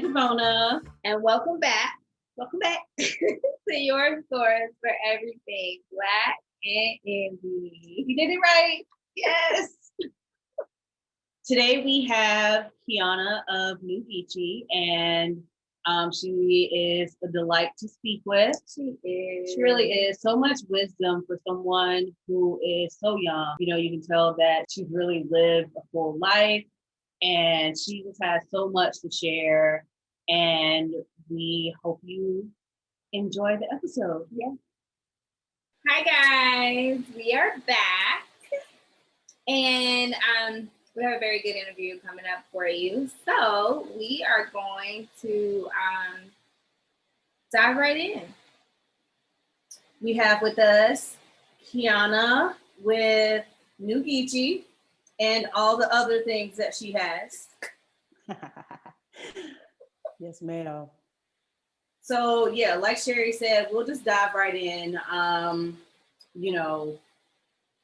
Keiona, and welcome back. Welcome back to your source for everything Black and Indie. You did it right. Yes. Today we have Keiona of New Geechee, and she is a delight to speak with. She is. She really is. So much wisdom for someone who is so young. You know, you can tell that she's really lived a full life, and she just has so much to share. And we hope you enjoy the episode. Yeah. Hi guys, we are back, and we have a very good interview coming up for you. So we are going to dive right in. We have with us Keiona with New Geechee and all the other things that she has. Yes, ma'am. So yeah, like Sherry said, we'll just dive right in.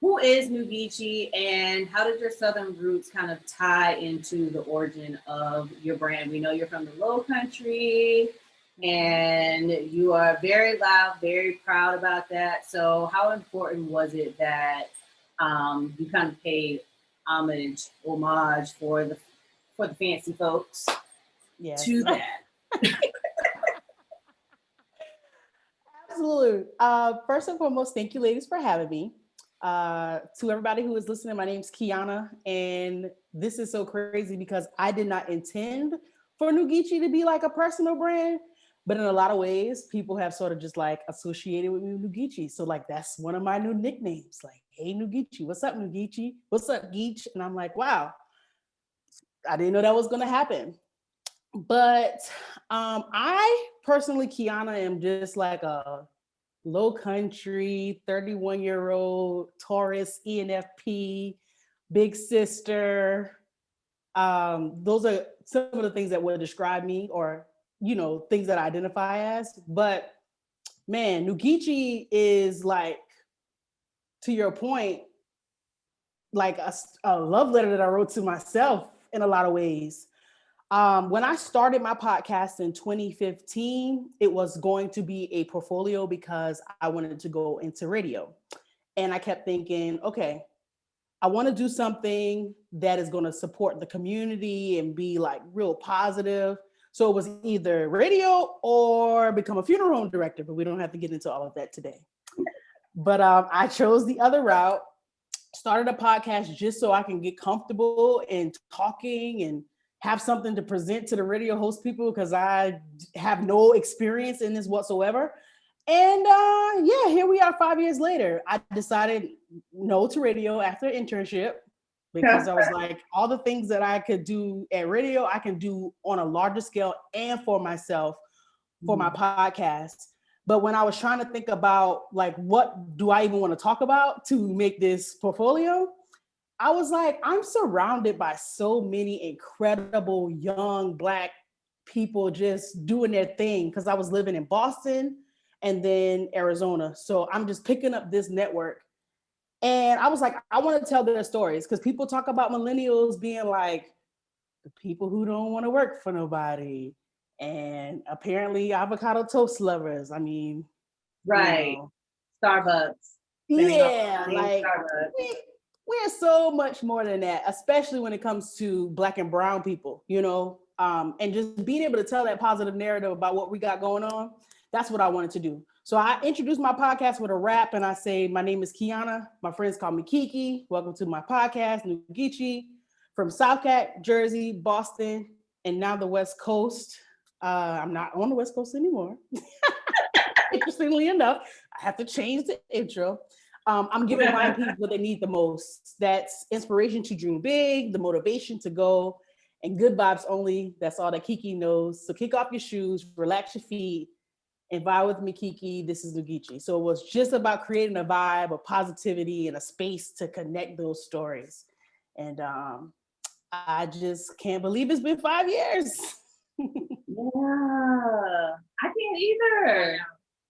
Who is New Geechee and how did your Southern roots kind of tie into the origin of your brand? We know you're from the Low Country and you are very loud, very proud about that. So how important was it that you kind of paid homage for the fancy folks to that? Absolutely. First and foremost, thank you, ladies, for having me. To everybody who is listening, my name is Keiona, and this is so crazy because I did not intend for New Geechee to be like a personal brand, but in a lot of ways, people have sort of just like associated with me with New Geechee. So like that's one of my new nicknames. Like, hey, New Geechee, what's up, New Geechee? What's up, Geech? And I'm like, wow, I didn't know that was gonna happen. But I personally, Keiona, am just like a low country, 31-year-old Taurus, ENFP, big sister. Those are some of the things that would describe me or, things that I identify as. But man, New Geechee is like, to your point, like a love letter that I wrote to myself in a lot of ways. When I started my podcast in 2015, it was going to be a portfolio because I wanted to go into radio. And I kept thinking, okay, I want to do something that is going to support the community and be like real positive. So it was either radio or become a funeral home director, but we don't have to get into all of that today. But I chose the other route, started a podcast just so I can get comfortable in talking and have something to present to the radio host people because I have no experience in this whatsoever. And here we are 5 years later. I decided no to radio after internship because I was like, all the things that I could do at radio, I can do on a larger scale and for myself, for my podcast. But when I was trying to think about like, what do I even want to talk about to make this portfolio? I was like, I'm surrounded by so many incredible young Black people just doing their thing because I was living in Boston and then Arizona. So I'm just picking up this network. And I was like, I want to tell their stories because people talk about millennials being like the people who don't want to work for nobody. And apparently avocado toast lovers. I mean, right. Starbucks. Yeah, like we're so much more than that, especially when it comes to Black and brown people, and just being able to tell that positive narrative about what we got going on. That's what I wanted to do. So I introduced my podcast with a rap and I say, my name is Keiona. My friends call me Kiki. Welcome to my podcast, New Geechee, from South Cat, Jersey, Boston, and now the West Coast. I'm not on the West Coast anymore. Interestingly enough, I have to change the intro. I'm giving my people what they need the most. That's inspiration to dream big, the motivation to go, and good vibes only. That's all that Kiki knows. So kick off your shoes, relax your feet, and vibe with me, Kiki. This is New Geechee. So it was just about creating a vibe of positivity and a space to connect those stories. And I just can't believe it's been 5 years. Yeah, I can't either.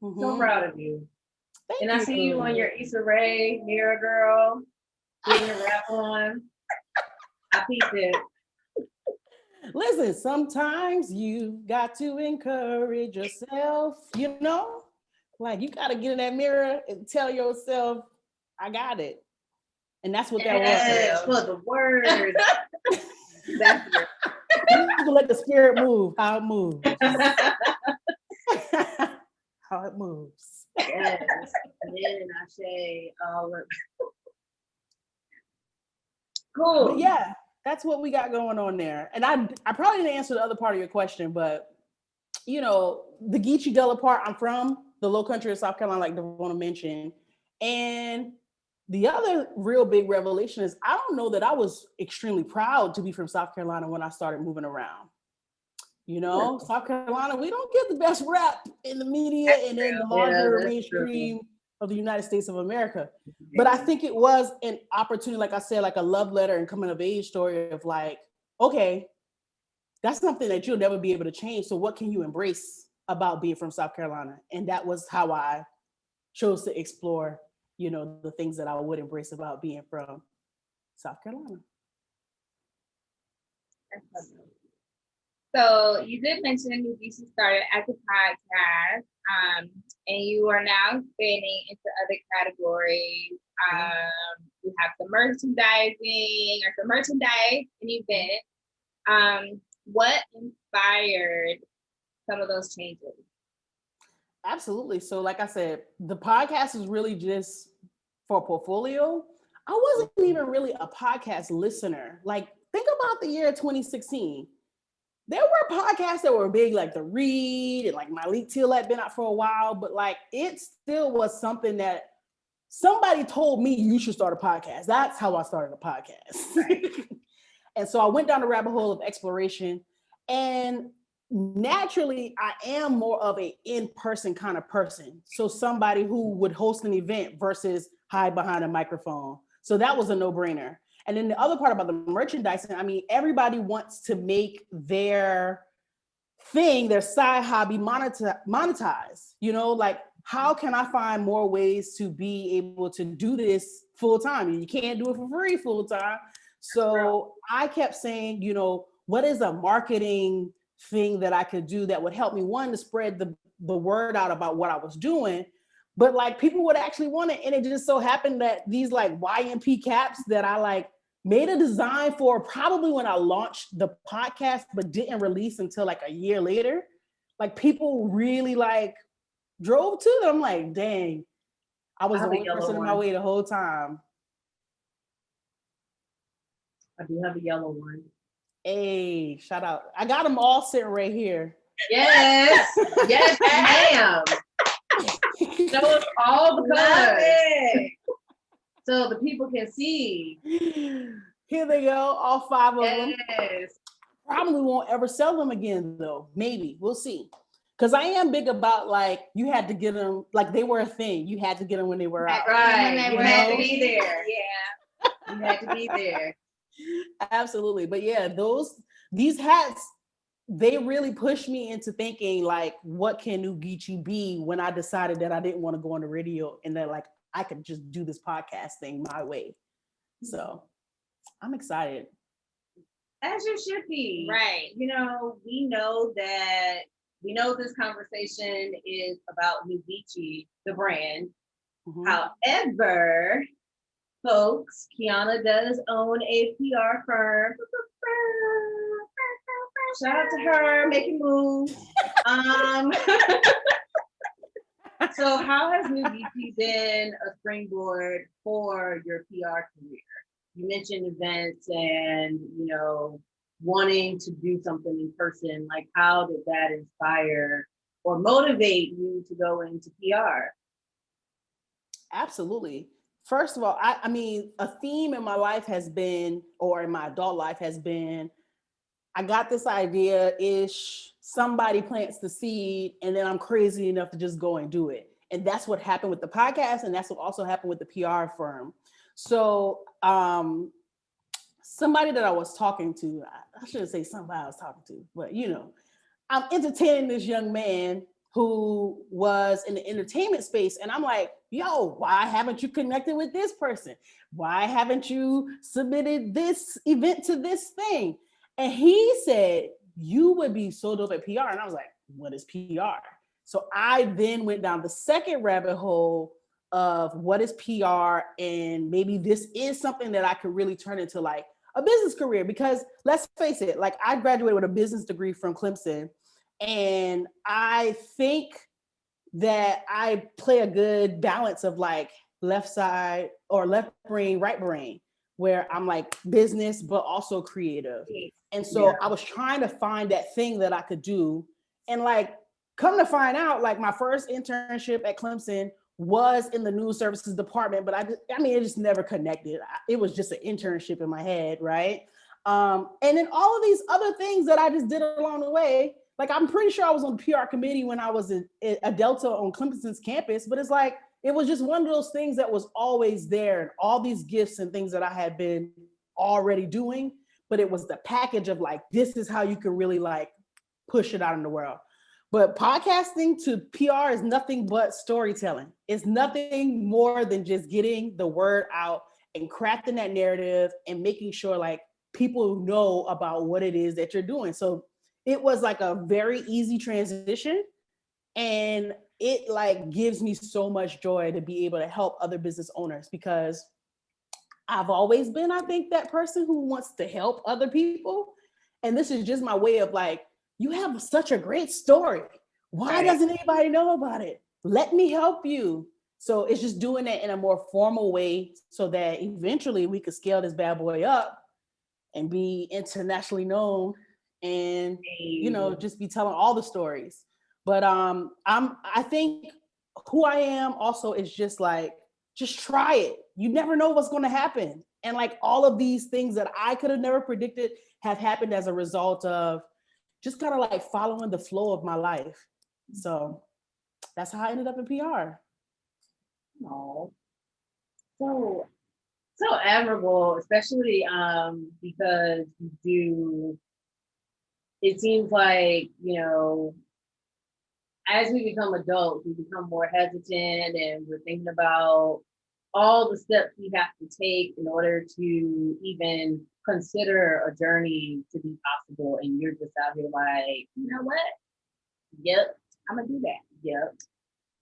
So proud of you. Thank you. I see you on your Issa Rae, Mirror Girl, getting the rap on. I peeped it. Listen, sometimes you got to encourage yourself, you know? Like you gotta get in that mirror and tell yourself, I got it. And that's what that Yes, was. for the word. That's it. Just to let the spirit move, how it moves. How it moves. Yes. And then I say, cool. But yeah, that's what we got going on there. And I probably didn't answer the other part of your question, but you know, the Geechee Della part I'm from, the low country of South Carolina, like Devona mentioned. And the other real big revelation is I don't know that I was extremely proud to be from South Carolina when I started moving around. You know, South Carolina, we don't get the best rap in the media and in the larger mainstream of the United States of America. But I think it was an opportunity, like I said, like a love letter and coming of age story of like, okay, that's something that you'll never be able to change. So what can you embrace about being from South Carolina? And that was how I chose to explore, you know, the things that I would embrace about being from South Carolina. So you did mention New Geechee started as a podcast, and you are now expanding into other categories. You have some merchandising or some merchandise and event. What inspired some of those changes? Absolutely. So like I said, the podcast is really just for a portfolio. I wasn't even really a podcast listener. Like think about the year 2016. There were podcasts that were big, like The Read and like Malik Till had been out for a while, but like it still was something that somebody told me you should start a podcast. That's how I started a podcast. Right. And so I went down the rabbit hole of exploration, and naturally I am more of a in-person kind of person. So somebody who would host an event versus hide behind a microphone. So that was a no-brainer. And then the other part about the merchandising, I mean, everybody wants to make their thing, their side hobby monetize, you know, like how can I find more ways to be able to do this full time? You can't do it for free full time. So I kept saying, you know, what is a marketing thing that I could do that would help me, one, to spread the word out about what I was doing, but like people would actually want it. And it just so happened that these like YMP caps that I like made a design for probably when I launched the podcast, but didn't release until like a year later. Like people really like drove to them. I'm like, dang, I was the only person in my way the whole time. I do have a yellow one. Hey, shout out. I got them all sitting right here. Yes. Yes, ma'am. Show us all the colors. So the people can see. Here they go, all 5 of them. Yes. Probably won't ever sell them again though. Maybe, we'll see. Because I am big about like, you had to get them, like they were a thing. You had to get them when they were out. Right, you had to be there. Yeah. You had to be there. Absolutely. But yeah, these hats, they really pushed me into thinking like, what can New Geechee be when I decided that I didn't want to go on the radio and that like, I could just do this podcast thing my way. So I'm excited. As you should be. Right. You know, we know this conversation is about New Geechee, the brand. Mm-hmm. However, folks, Keiona does own a PR firm. Shout out to her, making moves. So how has New Geechee been a springboard for your PR career? You mentioned events and, you know, wanting to do something in person. Like, how did that inspire or motivate you to go into PR? Absolutely. First of all, I mean, a theme in my life has been, or in my adult life has been, I got this idea-ish, somebody plants the seed, and then I'm crazy enough to just go and do it. And that's what happened with the podcast, and that's what also happened with the PR firm. So somebody that I was talking to, I shouldn't say somebody I was talking to, but you know, I'm entertaining this young man who was in the entertainment space. And I'm like, yo, why haven't you connected with this person? Why haven't you submitted this event to this thing? And he said, you would be so dope at PR. And I was like, what is PR? So I then went down the second rabbit hole of what is PR, and maybe this is something that I could really turn into like a business career. Because let's face it, like I graduated with a business degree from Clemson, and I think that I play a good balance of like left side or left brain, right brain, where I'm like business, but also creative. And so I was trying to find that thing that I could do. And like, come to find out, like my first internship at Clemson was in the news services department, but I mean, it just never connected. It was just an internship in my head, right? And then all of these other things that I just did along the way, like I'm pretty sure I was on the PR committee when I was a Delta on Clemson's campus, but it's like, it was just one of those things that was always there, and all these gifts and things that I had been already doing, but it was the package of like, this is how you can really like push it out in the world. But podcasting to PR is nothing but storytelling. It's nothing more than just getting the word out and crafting that narrative and making sure like people know about what it is that you're doing. So it was like a very easy transition, and it like gives me so much joy to be able to help other business owners, because I've always been, I think, that person who wants to help other people. And this is just my way of like, you have such a great story. Why doesn't anybody know about it? Let me help you. So it's just doing it in a more formal way so that eventually we could scale this bad boy up and be internationally known, and you know, just be telling all the stories. But I think who I am also is just like, just try it. You never know what's going to happen. And like all of these things that I could have never predicted have happened as a result of just kind of like following the flow of my life. So that's how I ended up in PR. Oh, so admirable, especially because you do. It seems like, you know, as we become adults, we become more hesitant, and we're thinking about all the steps we have to take in order to even consider a journey to be possible. And you're just out here like, you know what? Yep, I'm gonna do that. Yep.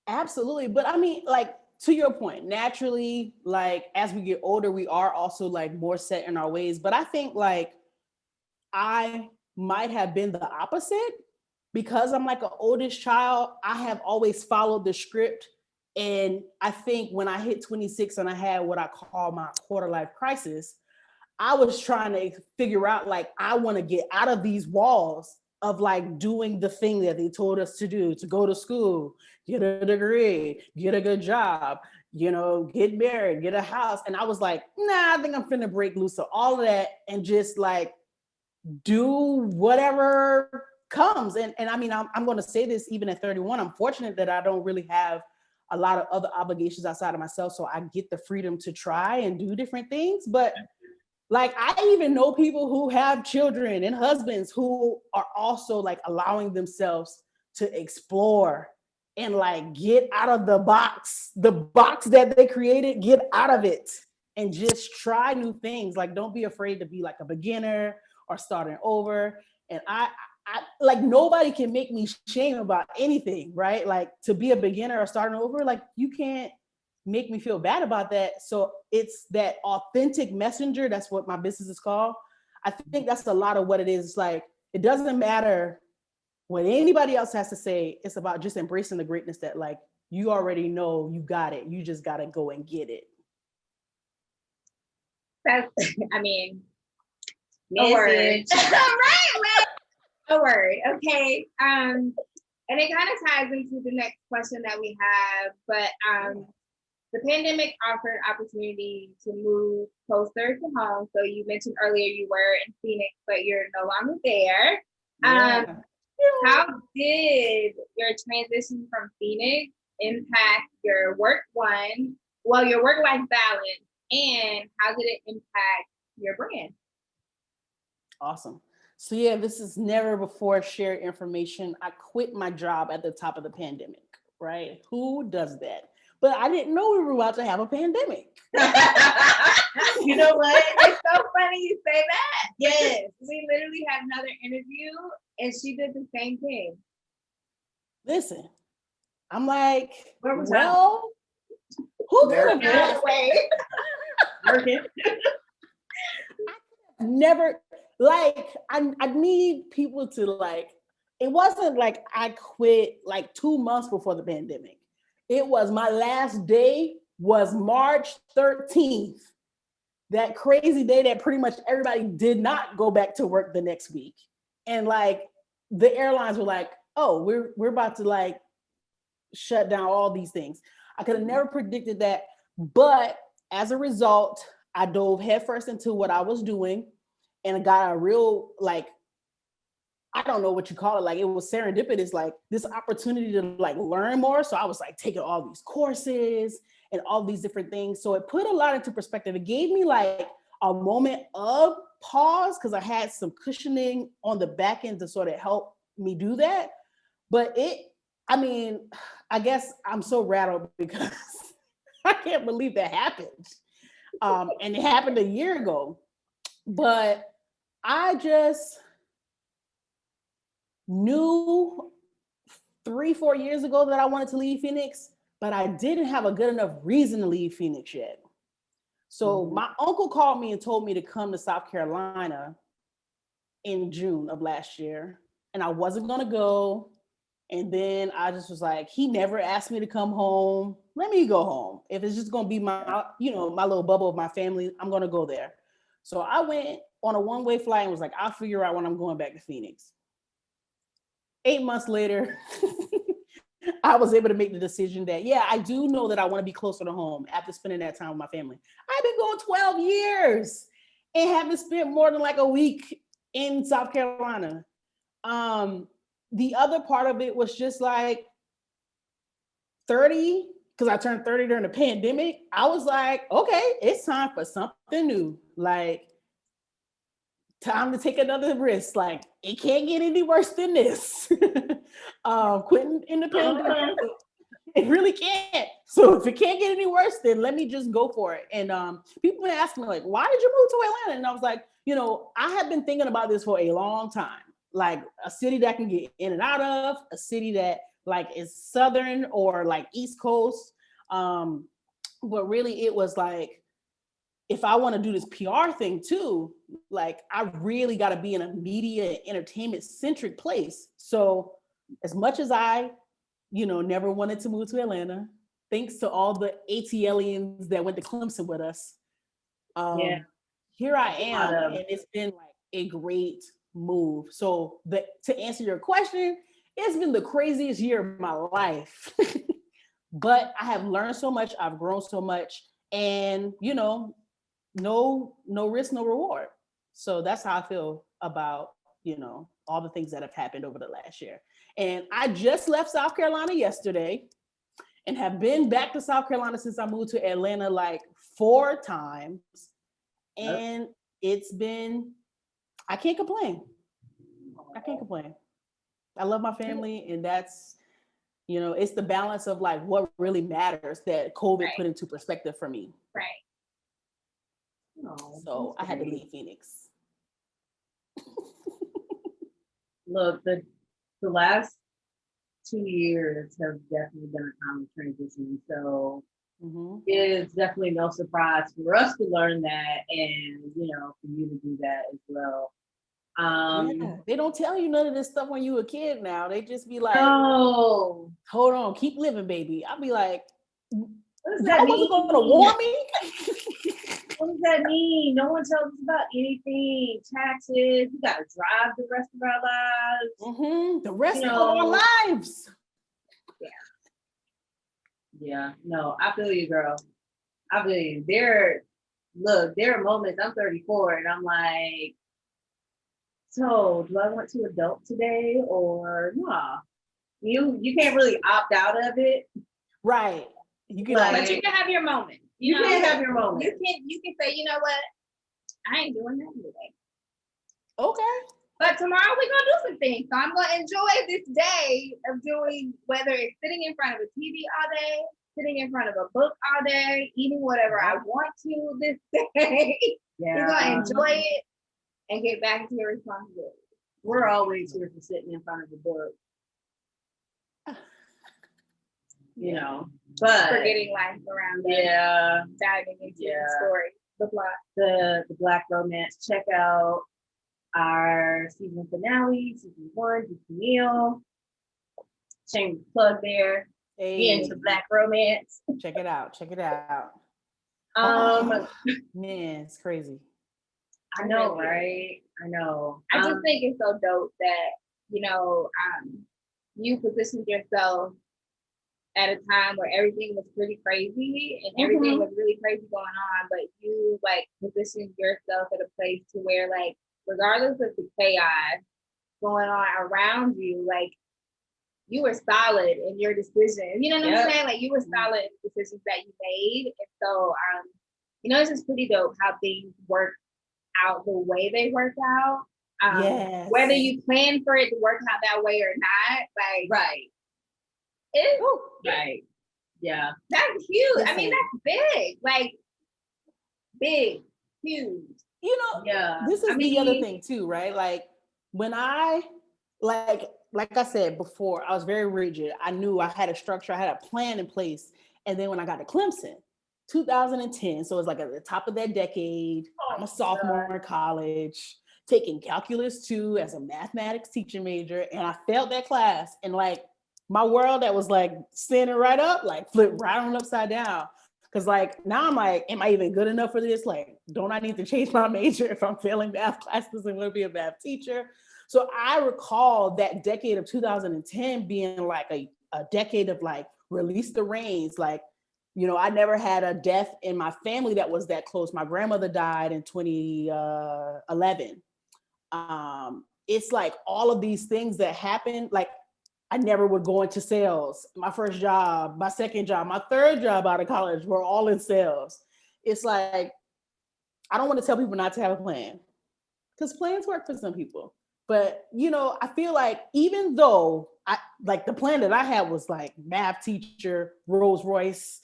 Absolutely. But I mean, like, to your point, naturally, like as we get older, we are also like more set in our ways. But I think like I might have been the opposite, because I'm like an oldest child. I have always followed the script. And I think when I hit 26 and I had what I call my quarter life crisis, I was trying to figure out like, I want to get out of these walls of like doing the thing that they told us to do, to go to school, get a degree, get a good job, you know, get married, get a house. And I was like, nah, I think I'm finna break loose of all of that and just like do whatever comes. And I mean, I'm going to say this even at 31, I'm fortunate that I don't really have a lot of other obligations outside of myself. So I get the freedom to try and do different things. But like, I even know people who have children and husbands who are also like allowing themselves to explore and like get out of the box that they created, get out of it and just try new things. Like, don't be afraid to be like a beginner or starting over. And I like, nobody can make me shame about anything, right? Like, to be a beginner or starting over, like, you can't make me feel bad about that. So it's that authentic messenger. That's what my business is called. I think that's a lot of what it is. Like, it doesn't matter what anybody else has to say. It's about just embracing the greatness that like you already know you got it. You just got to go and get it. That's, I mean, a word. Right. A word. Okay. And it kind of ties into the next question that we have, but the pandemic offered opportunity to move closer to home. So you mentioned earlier you were in Phoenix, but you're no longer there. Yeah. How did your transition from Phoenix impact your work your work-life balance, and how did it impact your brand? Awesome. So yeah, this is never before shared information. I quit my job at the top of the pandemic, right? Who does that? but I didn't know we were about to have a pandemic. You know what? It's so funny you say that. Yes. We literally had another interview and she did the same thing. Listen, I'm like, Where was well, who could have America. Working. never like I need people to like it wasn't like I quit like 2 months before the pandemic. It was my last day was March 13th. That crazy day that pretty much everybody did not go back to work the next week. And like the airlines were like, oh, we're about to like shut down all these things. I could have never predicted that. But as a result, I dove headfirst into what I was doing and got a real, like, I don't know what you call it. Like, it was serendipitous, like this opportunity to like learn more. So I was like taking all these courses and all these different things. So it put a lot into perspective. It gave me like a moment of pause because I had some cushioning on the back end to sort of help me do that. But I guess I'm so rattled because I can't believe that happened. And it happened a year ago. But I just knew 3-4 years ago that I wanted to leave Phoenix, but I didn't have a good enough reason to leave Phoenix yet. So my uncle called me and told me to come to South Carolina in June of last year, and I wasn't gonna go. And then I just was like, he never asked me to come home. Let me go home. If it's just gonna be my, my little bubble of my family, I'm gonna go there. So I went on a one-way flight and was like, I'll figure out when I'm going back to Phoenix. 8 months later, I was able to make the decision that, yeah, I do know that I want to be closer to home after spending that time with my family. I've been going 12 years and haven't spent more than like a week in South Carolina. The other part of it was just like 30, because I turned 30 during the pandemic. I was like, okay, it's time for something new. Like, time to take another risk. Like, it can't get any worse than this. Quitting in the pandemic, it really can't. So if it can't get any worse, then let me just go for it. And people been asking me like, why did you move to Atlanta? And I was like, I have been thinking about this for a long time. Like a city that I can get in and out of, a city that like is Southern or like East Coast. But really it was like, if I want to do this PR thing too, like I really got to be in a media entertainment centric place. So as much as I, never wanted to move to Atlanta, thanks to all the ATLians that went to Clemson with us, here I am, and it's been like a great move. So to answer your question, it's been the craziest year of my life. But I have learned so much, I've grown so much, and no risk, no reward. So that's how I feel about, all the things that have happened over the last year. And I just left South Carolina yesterday and have been back to South Carolina since I moved to Atlanta like 4 times. And it's been, I can't complain. I love my family, and that's, it's the balance of like what really matters that COVID put into perspective for me. Right. Oh, so I had to leave Phoenix. Look, the last 2 years have definitely been a time of transition. So it's definitely no surprise for us to learn that, and for you to do that as well. They don't tell you none of this stuff when you a kid now. They just be like, no, hold on, keep living, baby. I'll be like, what does that mean? Going to warn me? What does that mean? No one tells us about anything. Taxes. We got to drive the rest of our lives. The rest of our lives. Yeah. No, I feel you, girl. I feel you. There are moments, I'm 34 and I'm like, so do I want to adult today or nah? You can't really opt out of it. Right. You can, but you can have your moment. You can have your moment. You can say, you know what? I ain't doing that today. Okay. But tomorrow we're gonna do some things. So I'm gonna enjoy this day of doing, whether it's sitting in front of a TV all day sitting in front of a book all day, eating whatever I want to this day. You're gonna enjoy it and get back to your responsibility. We're always here for sitting in front of the book. You know, but Forgetting life around us. yeah, Diving into the story, the plot. The Black Romance. Check out our season finale, season 1, Camille. Shameless plug there. Be into Black Romance. Check it out. Check it out. Man, it's crazy. I know, right? I know. I just think it's so dope that, you know, you positioned yourself at a time where everything was pretty crazy and everything was really crazy going on, but you like positioned yourself at a place to where, like, regardless of the chaos going on around you, like, you were solid in your decisions. You know what I'm saying? Like, you were solid in the decisions that you made. And so, you know, it's just pretty dope how things work out the way they work out. Whether you plan for it to work out that way or not, like, right. Right. Yeah. That's huge. Listen. I mean, that's big. Like, big, huge. You know, this is the other thing too, right? Like, when I, like I said before, I was very rigid. I knew I had a structure, I had a plan in place. And then when I got to Clemson, 2010, so it's like at the top of that decade, I'm a sophomore in college, taking calculus 2 as a mathematics teaching major, and I failed that class. And like, my world that was like standing right up, like flipped right on upside down. Cause like, now I'm like, am I even good enough for this? Like, don't I need to change my major if I'm failing math classes and want to be a math teacher? So I recall that decade of 2010 being like a decade of like, release the reins. Like, you know, I never had a death in my family that was that close. My grandmother died in 2011. It's like all of these things that happened, like, I never would go into sales. My first job, my second job, my third job out of college were all in sales. It's like, I don't want to tell people not to have a plan, because plans work for some people. But, you know, I feel like even though like the plan that I had was like math teacher, Rolls Royce,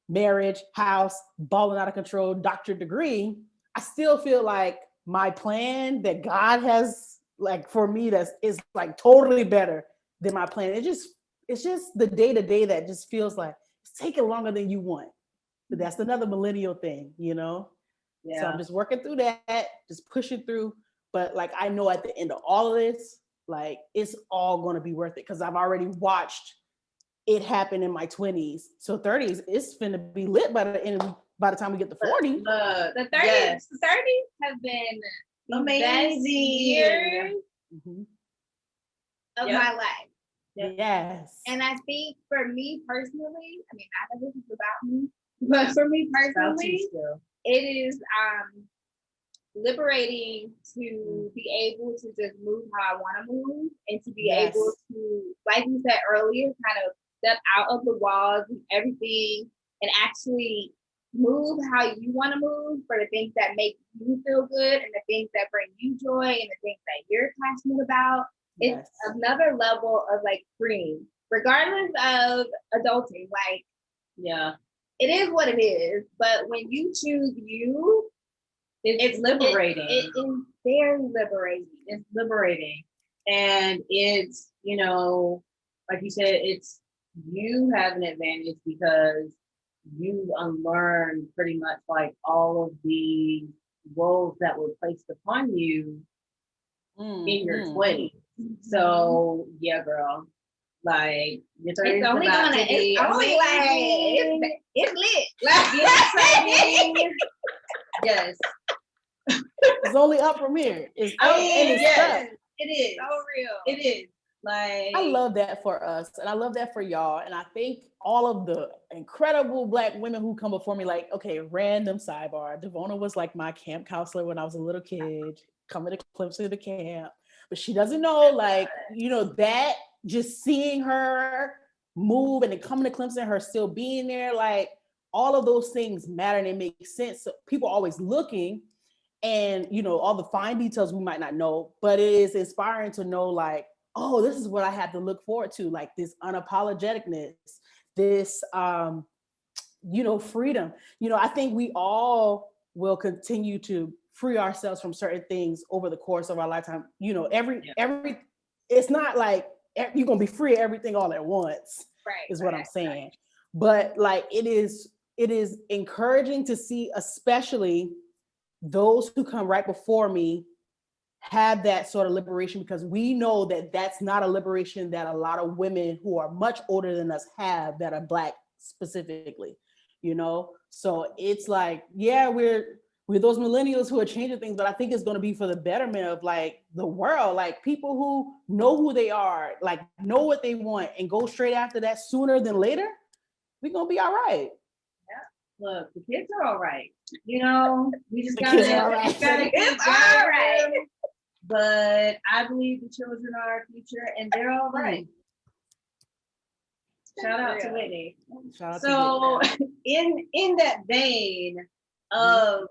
marriage, house, balling out of control, doctorate degree, I still feel like my plan that God has like for me is like totally better than my plan. It's just the day-to-day that just feels like it's taking longer than you want. But that's another millennial thing, you know? Yeah. So I'm just working through that, just pushing through. But like, I know at the end of all of this, like, it's all going to be worth it, because I've already watched it happen in my 20s. So 30s, it's finna be lit by the time we get to 40. The 30s have been amazing years of my life. Yes. And I think for me personally, I mean, I know this is about me, but for me personally, it is liberating to be able to just move how I want to move, and to be able to, like you said earlier, kind of step out of the walls and everything, and actually move how you want to move for the things that make you feel good and the things that bring you joy and the things that you're passionate about. It's another level of like freeing, regardless of adulting. Like, it is what it is. But when you choose you, it's liberating. It is very liberating. It's liberating. And it's, you know, like you said, it's, you have an advantage because you unlearned pretty much like all of the roles that were placed upon you in your 20s. So yeah, girl, like your 30s it's only about to be amazing. It's lit. Like, yes. It's only up from here. It's up and it's up. It is. So real. It is. Like, I love that for us, and I love that for y'all. And I think all of the incredible Black women who come before me, like, okay, random sidebar. Devona was like my camp counselor when I was a little kid, coming to Clemson to camp. But she doesn't know, like, you know, that just seeing her move and then coming to Clemson, her still being there, like, all of those things matter and it makes sense. So people are always looking, and, you know, all the fine details we might not know, but it is inspiring to know, like, oh, this is what I have to look forward to, like this unapologeticness, this freedom. I think we all will continue to free ourselves from certain things over the course of our lifetime. Every it's not like you're gonna be free of everything all at once, is what I'm saying. Right. But like it is encouraging to see, especially those who come right before me have that sort of liberation, because we know that that's not a liberation that a lot of women who are much older than us have, that are Black specifically, so it's like, yeah, we're those millennials who are changing things, but I think it's going to be for the betterment of like the world, like people who know who they are, like know what they want and go straight after that sooner than later. We're going to be all right. Look, the kids are all right. We just gotta keep all right. But I believe the children are our future, and they're all right. Shout out to Whitney. So, in that vein of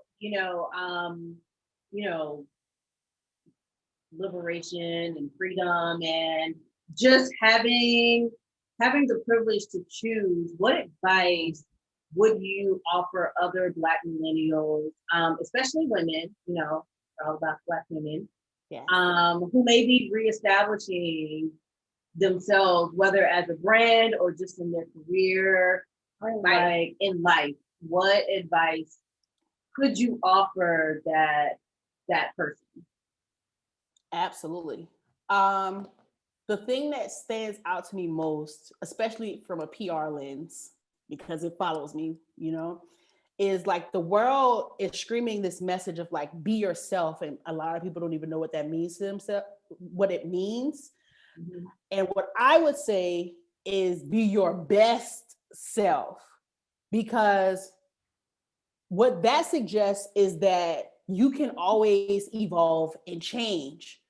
liberation and freedom, and just having the privilege to choose, what advice would you offer other Black millennials, especially women? We're all about Black women, who may be reestablishing themselves, whether as a brand or just in their career, or like in life. What advice could you offer that person? Absolutely. The thing that stands out to me most, especially from a PR lens, because it follows me, is like the world is screaming this message of like, be yourself. And a lot of people don't even know what that means to themselves, what it means. Mm-hmm. And what I would say is be your best self, because what that suggests is that you can always evolve and change.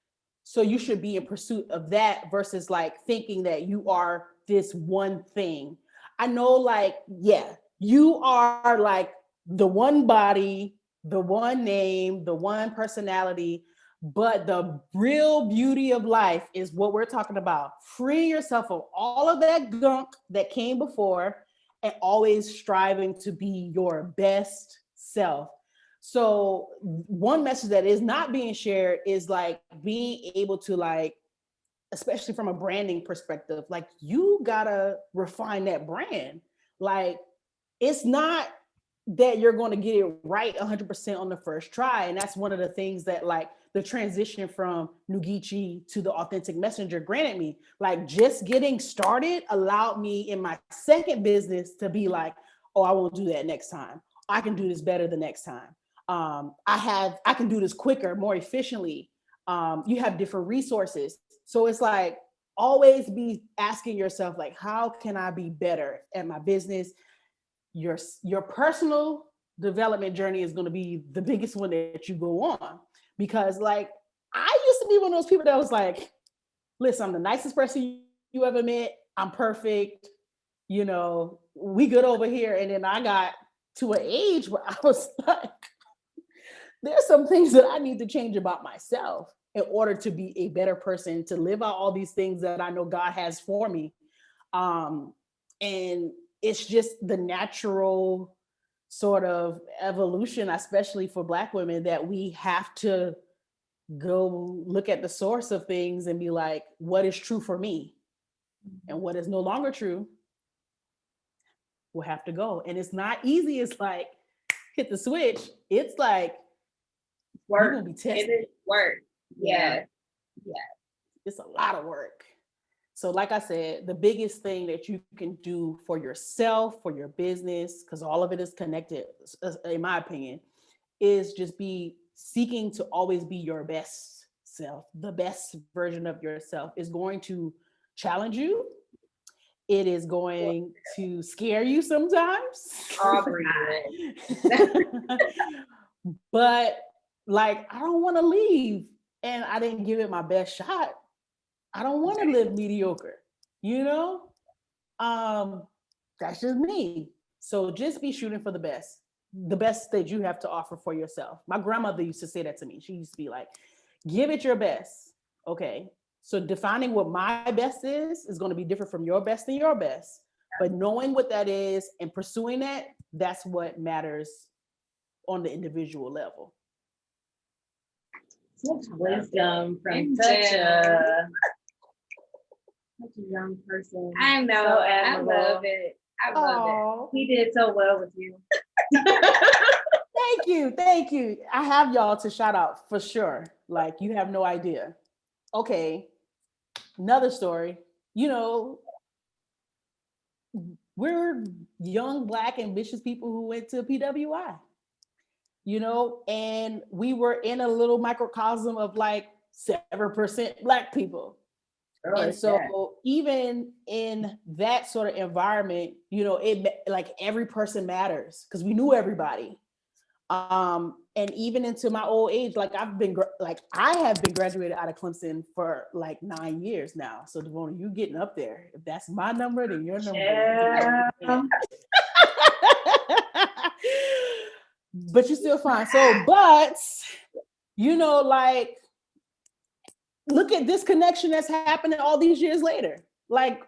So you should be in pursuit of that versus like thinking that you are this one thing. I know, like, yeah, you are like the one body, the one name, the one personality, but the real beauty of life is what we're talking about. Free yourself of all of that gunk that came before and always striving to be your best self. So one message that is not being shared is like being able to, like, especially from a branding perspective, like you gotta refine that brand. Like it's not that you're going to get it right 100% on the first try. And that's one of the things that like the transition from New Geechee to the Authentic Messenger granted me. Like just getting started allowed me in my second business to be like, oh, I won't do that next time. I can do this better the next time. I can do this quicker, more efficiently. You have different resources. So it's like always be asking yourself, like, how can I be better at my business? Your personal development journey is going to be the biggest one that you go on, because like I used to be one of those people that was like, listen, I'm the nicest person you ever met. I'm perfect. We good over here. And then I got to an age where I was like, there's some things that I need to change about myself in order to be a better person, to live out all these things that I know God has for me. And it's just the natural sort of evolution, especially for Black women, that we have to go look at the source of things and be like, what is true for me? And what is no longer true will have to go. And it's not easy. It's like, hit the switch. It's like, work. You're gonna be tested. It is work. Yeah. It's a lot of work. So like I said, the biggest thing that you can do for yourself, for your business, because all of it is connected, in my opinion, is just be seeking to always be your best self. The best version of yourself is going to challenge you. It is going to scare you sometimes. But like, I don't want to leave and I didn't give it my best shot. I don't want to live mediocre, that's just me. So just be shooting for the best that you have to offer for yourself. My grandmother used to say that to me. She used to be like, give it your best. Okay. So defining what my best is going to be different from your best and your best. But knowing what that is and pursuing that, that's what matters on the individual level. Such wisdom from Such a young person. I know. So I admirable. love it. I love it. Oh, He did so well with you. thank you. I have y'all to shout out for sure. Like, you have no idea. Okay, another story. You know, we're young, Black, ambitious people who went to PWI. You know, and we were in a little microcosm of like 7% Black people. And so even in that sort of environment, you know, it like every person matters because we knew everybody. And even into my old age, like I have been graduated out of Clemson for like 9 years now. So Devona, you getting up there. If that's my number, then your number. Yeah. But you're still fine. So, but you know, like, look at this connection that's happening all these years later. Like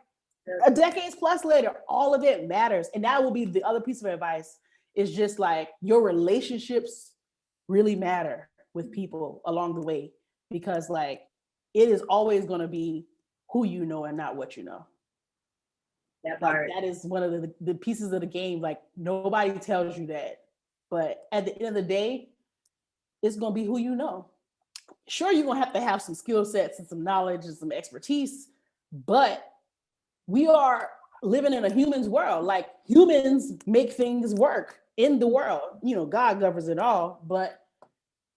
a decades plus later, all of it matters. And that will be the other piece of advice is just like your relationships really matter with people along the way, because like it is always going to be who you know and not what you know. That is one of the pieces of the game. Like nobody tells you that, but at the end of the day, it's going to be who you know. Sure, you're going to have some skill sets and some knowledge and some expertise, but we are living in a human's world. Like humans make things work in the world. You know, God governs it all, but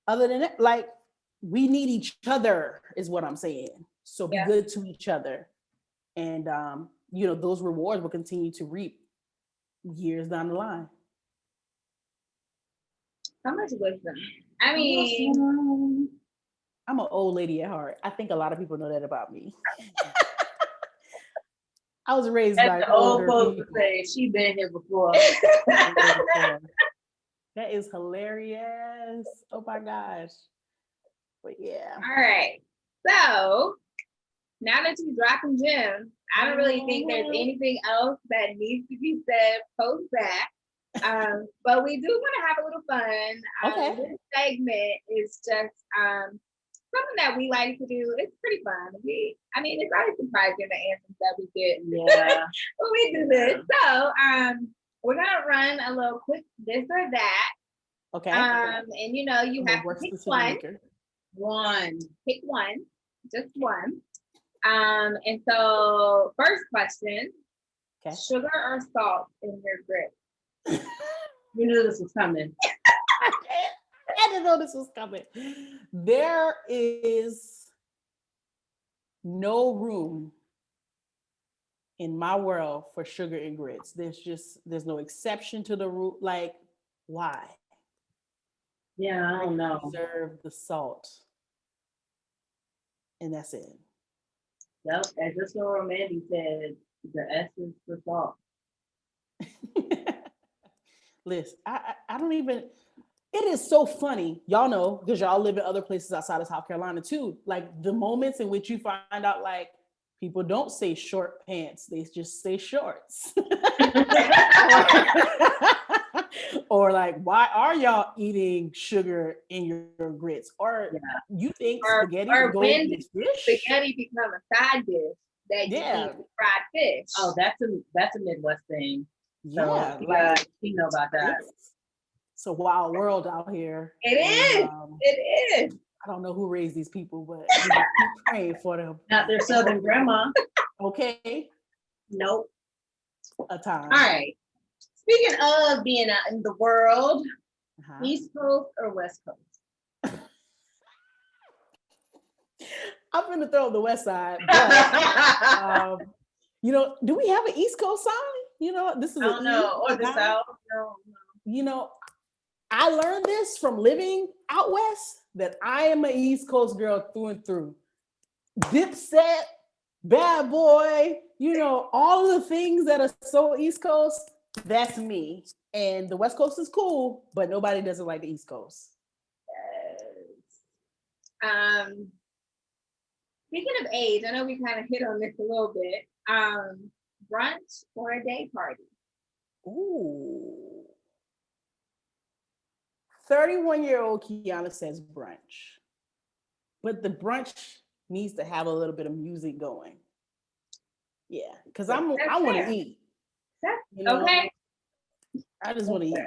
other than that, like we need each other is what I'm saying. So be good to each other. And, you know, those rewards will continue to reap years down the line. How much wisdom? I mean, I'm an old lady at heart. I think a lot of people know that about me. I was raised by the old folks say she been here before. That is hilarious. Oh my gosh. But yeah. All right. So now that you're dropping gems, I don't really think there's anything else that needs to be said post that. But we do want to have a little fun. Okay. This segment is just something that we like to do. It's pretty fun. It's always surprising the answers that we get. Yeah. When we do this. So we're gonna run a little quick this or that. Okay. And you know, you have to pick one. Pick one. Just one. And so first question, sugar or salt in your grits? You knew this was coming. I didn't know this was coming. There is no room in my world for sugar and grits. There's no exception to the rule. Like, why? Yeah, I don't know. Reserve the salt. And that's it. Yep, as just so Romandy said, the essence for salt. Listen, I don't even, it is so funny. Y'all know, because y'all live in other places outside of South Carolina too. Like the moments in which you find out like people don't say short pants, they just say shorts. Or like, why are y'all eating sugar in your grits? Or you think spaghetti or when did spaghetti become a side dish that you eat with fried fish? Oh, that's a Midwest thing. So, you know about that. It's a wild world out here. It is. I don't know who raised these people, but we keep praying for them. Not their Southern grandma. Okay. Nope. A time. All right. Speaking of being out in the world, East Coast or West Coast? I'm going to throw the West Side. But, you know, do we have an East Coast sign? You know, this is I don't know. Or the South. No. You know, I learned this from living out West, that I am an East Coast girl through and through. Dipset, Bad Boy, you know, all of the things that are so East Coast, that's me. And the West Coast is cool, but nobody doesn't like the East Coast. Yes. Speaking of age, I know we kind of hit on this a little bit, brunch or a day party? Ooh. 31-year-old Keiona says brunch. But the brunch needs to have a little bit of music going. Yeah, because I want to eat. You know? Okay. I just want to eat.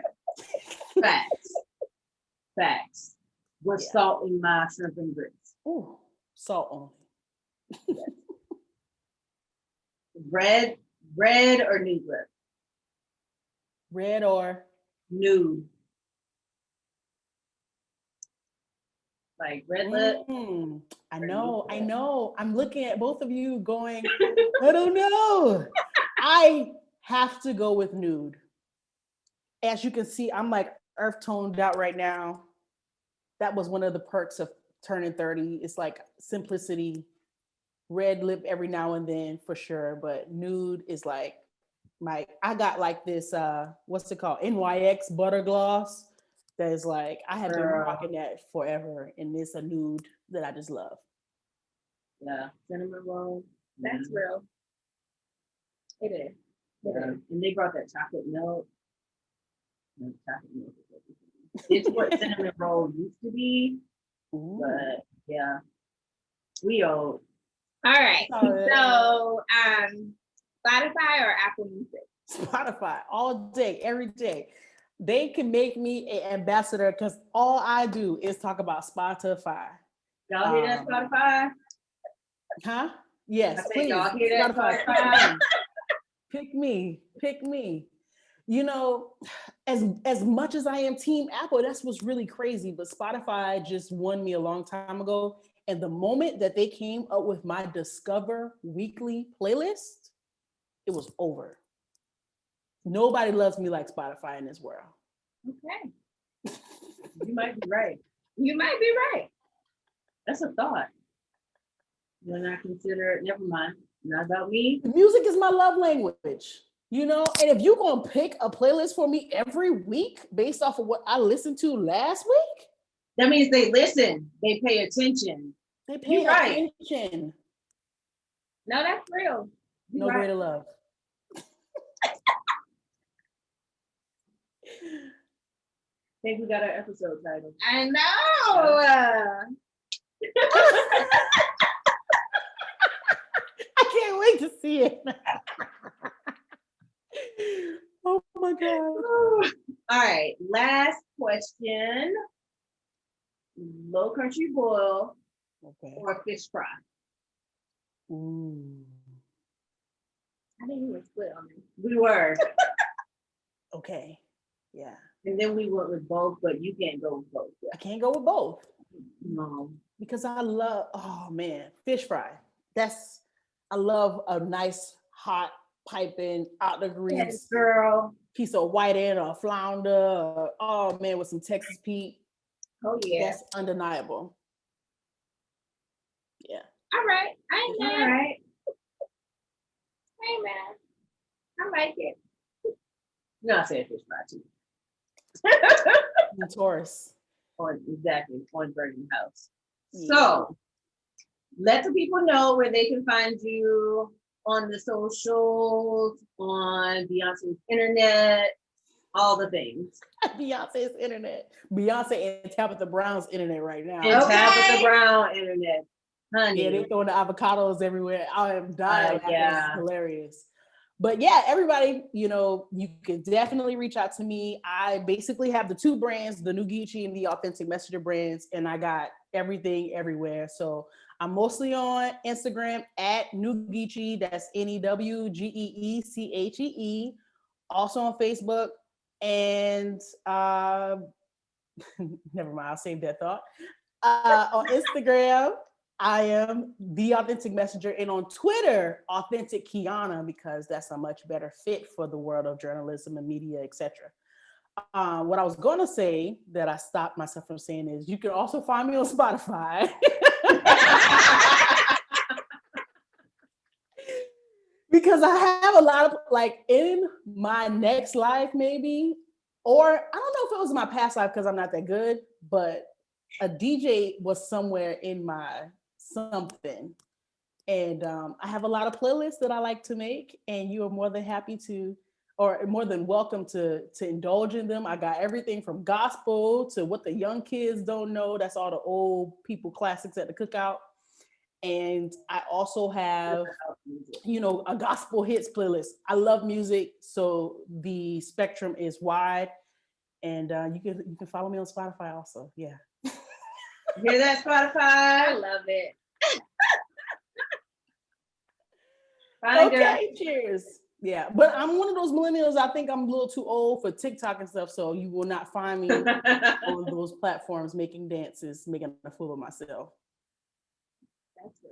Facts. With salt in my shrimp and grits. Ooh, salt only. Red or nude lip? Red or nude? Like red lip? I know. I'm looking at both of you going, I don't know. I have to go with nude. As you can see, I'm like earth toned out right now. That was one of the perks of turning 30. It's like simplicity, red lip every now and then for sure, but nude is like I got like this what's it called, NYX butter gloss that is like I have been rocking that forever, and it's a nude that I just love. Yeah, cinnamon roll. That's real. It is. And they brought that chocolate milk. It's what cinnamon roll used to be. Ooh. But yeah, we old. All right. So Spotify or Apple Music? Spotify all day, every day. They can make me an ambassador because all I do is talk about Spotify. Y'all hear that, Spotify? Huh? Yes, please. Y'all hear that, Spotify? Pick me. You know, as much as I am team Apple, that's what's really crazy. But Spotify just won me a long time ago. And the moment that they came up with my Discover weekly playlist, it was over. Nobody loves me like Spotify in this world. Okay. You might be right. That's a thought. When I consider it, never mind. Not about me. Music is my love language. You know, and if you're gonna pick a playlist for me every week based off of what I listened to last week, that means they listen, they pay attention. They pay attention. No, that's real. No greater love. I think we got our episode title. I know. I can't wait to see it. Oh my God. All right, last question. Low country boil or fish fry? Ooh. I think we were split on this. We were. Okay. Yeah. And then we went with both, but you can't go with both. I can't go with both. No. Because I love, fish fry. I love a nice hot piping out the grease piece of white end or flounder, with some Texas Pete. Oh yeah, that's undeniable. Yeah. All right, I ain't mad. All right. I ain't mad. I like it. No, I said fish fry too. Taurus. Exactly, on Burning House. Yeah. So let the people know where they can find you on the socials, on Beyonce's internet, all the things. Beyonce's internet. Beyonce and Tabitha Brown's internet right now. And Tabitha Brown internet. Honey. Yeah, they're throwing the avocados everywhere. I am dying. Yeah. It's hilarious. But yeah, everybody, you can definitely reach out to me. I basically have the two brands, the new Geechee and the Authentic Messenger brands, and I got everything everywhere. So I'm mostly on Instagram at New Geechee. That's NEWGEECHEE. Also on Facebook, and never mind, I'll save that thought. On Instagram, I am the Authentic Messenger, and on Twitter, Authentic Keiona, because that's a much better fit for the world of journalism and media, etc. What I was going to say that I stopped myself from saying is you can also find me on Spotify. Because I have a lot of, in my next life maybe, or I don't know if it was my past life because I'm not that good, but a DJ was somewhere in my something. And I have a lot of playlists that I like to make, and you are more than happy to, or more than welcome to indulge in them. I got everything from gospel to what the young kids don't know. That's all the old people classics at the cookout. And I also have, a gospel hits playlist. I love music, so the spectrum is wide. And you can follow me on Spotify also. Yeah. Hear that, Spotify? I love it. Okay, cheers. Yeah, but I'm one of those millennials. I think I'm a little too old for TikTok and stuff, so you will not find me on those platforms making dances, making a fool of myself. That's good.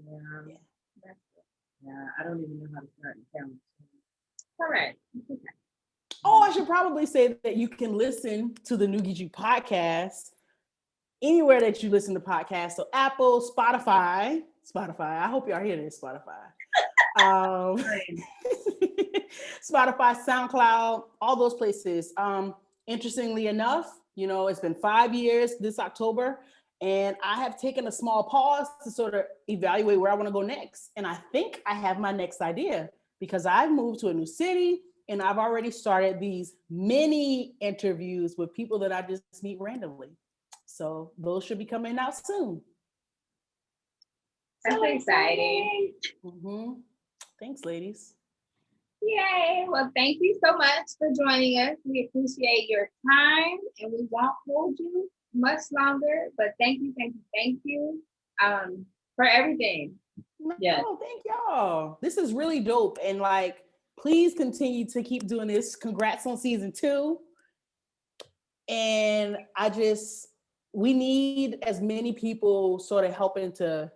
Yeah. That's good. Yeah, I don't even know how to start the camera. Correct. Oh, I should probably say that you can listen to the New Geechee podcast anywhere that you listen to podcasts. So Apple, Spotify. I hope y'all hear this, Spotify. Spotify, SoundCloud, all those places. Interestingly enough, it's been 5 years this October, and I have taken a small pause to sort of evaluate where I want to go next. And I think I have my next idea because I've moved to a new city and I've already started these mini interviews with people that I just meet randomly. So those should be coming out soon. That's exciting. Mm-hmm. Thanks, ladies. Yay. Well, thank you so much for joining us. We appreciate your time, and we won't hold you much longer, but thank you for everything. Yeah. Thank y'all. This is really dope. And please continue to keep doing this. Congrats on season 2. And we need as many people sort of helping to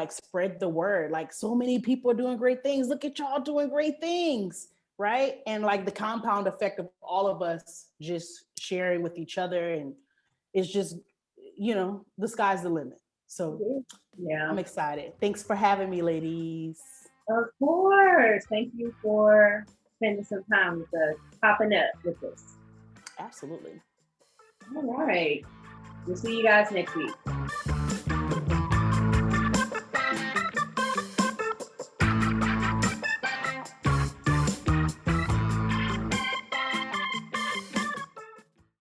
spread the word. So many people are doing great things. Look at y'all doing great things, right? And the compound effect of all of us just sharing with each other, and it's just, the sky's the limit. So yeah, I'm excited. Thanks for having me, ladies. Of course. Thank you for spending some time with us, popping up with us. Absolutely. All right. We'll see you guys next week.